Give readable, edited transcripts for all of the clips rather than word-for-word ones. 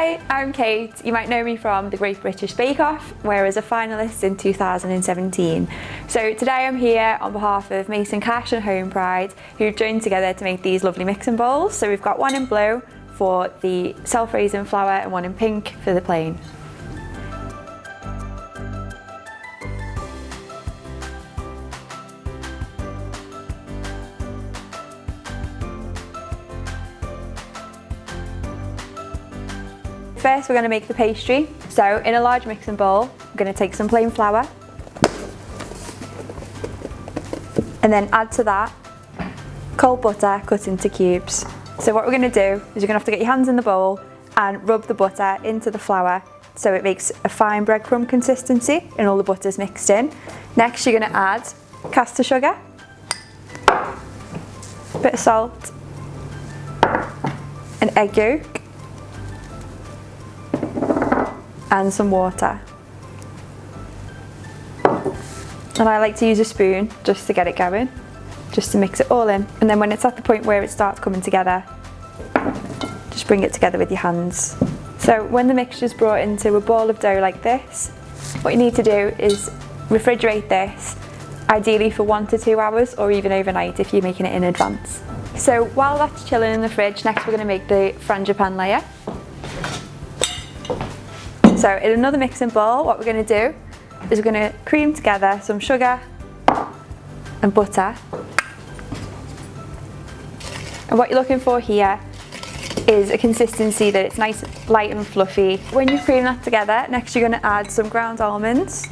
Hi, I'm Kate. You might know me from the Great British Bake Off, where I was a finalist in 2017. So today I'm here on behalf of Mason Cash and Homepride, who've joined together to make these lovely mixing bowls. So we've got one in blue for the self-raising flour and one in pink for the plain. First we're going to make the pastry. So in a large mixing bowl, I'm going to take some plain flour and then add to that cold butter cut into cubes. So what we're going to do is you're going to have to get your hands in the bowl and rub the butter into the flour so it makes a fine breadcrumb consistency and all the butter's mixed in. Next you're going to add caster sugar, a bit of salt, an egg yolk and some water. And I like to use a spoon just to get it going, just to mix it all in. And then when it's at the point where it starts coming together, just bring it together with your hands. So when the mixture's brought into a ball of dough like this, what you need to do is refrigerate this, ideally for 1 to 2 hours or even overnight if you're making it in advance. So while that's chilling in the fridge, next we're going to make the frangipane layer. So in another mixing bowl, what we're going to do is we're going to cream together some sugar and butter. And what you're looking for here is a consistency that it's nice, light and fluffy. When you cream that together, next you're going to add some ground almonds.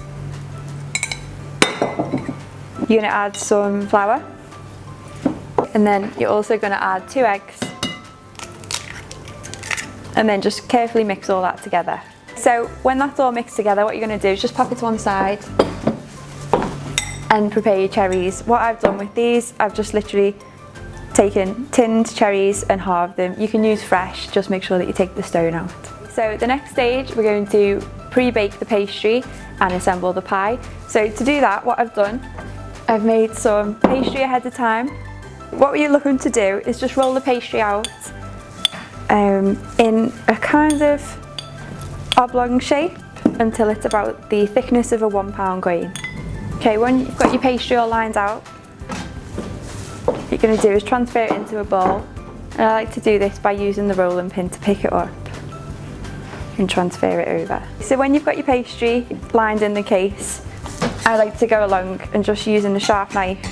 You're going to add some flour. And then you're also going to add 2 eggs. And then just carefully mix all that together. So when that's all mixed together, what you're going to do is just pop it to one side and prepare your cherries. What I've done with these, I've just literally taken tinned cherries and halved them. You can use fresh, just make sure that you take the stone out. So the next stage, we're going to pre-bake the pastry and assemble the pie. So to do that, what I've done, I've made some pastry ahead of time. What you're looking to do is just roll the pastry out in a kind of oblong shape until it's about the thickness of a £1 coin. Okay, when you've got your pastry all lined out, what you're going to do is transfer it into a bowl. And I like to do this by using the rolling pin to pick it up and transfer it over. So when you've got your pastry lined in the case, I like to go along and just using a sharp knife,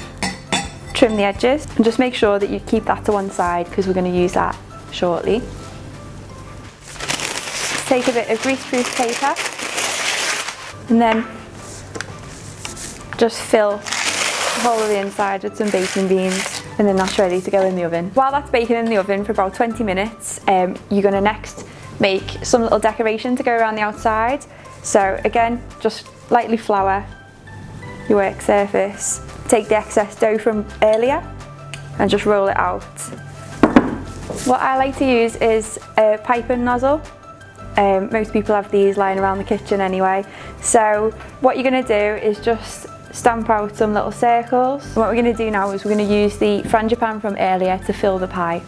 trim the edges and just make sure that you keep that to one side because we're going to use that shortly. Take a bit of greaseproof paper and then just fill the whole of the inside with some baking beans and then that's ready to go in the oven. While that's baking in the oven for about 20 minutes, you're going to next make some little decoration to go around the outside. So again, just lightly flour your work surface. Take the excess dough from earlier and just roll it out. What I like to use is a piping nozzle. Most people have these lying around the kitchen anyway. So what you're going to do is just stamp out some little circles. And what we're going to do now is we're going to use the frangipane from earlier to fill the pie.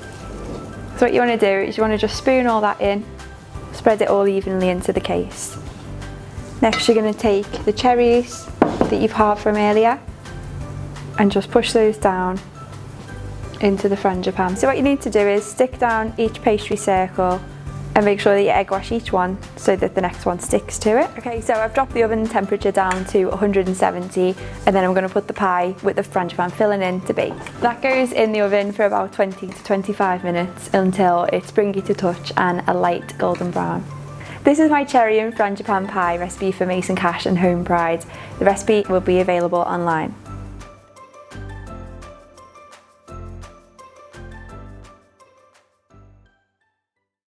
So what you want to do is you want to just spoon all that in, spread it all evenly into the case. Next you're going to take the cherries that you've halved from earlier and just push those down into the frangipane. So what you need to do is stick down each pastry circle and make sure that you egg wash each one so that the next one sticks to it. Okay, so I've dropped the oven temperature down to 170 and then I'm going to put the pie with the frangipane filling in to bake. That goes in the oven for about 20 to 25 minutes until it's springy to touch and a light golden brown. This is my cherry and frangipane pie recipe for Mason Cash and Homepride. The recipe will be available online.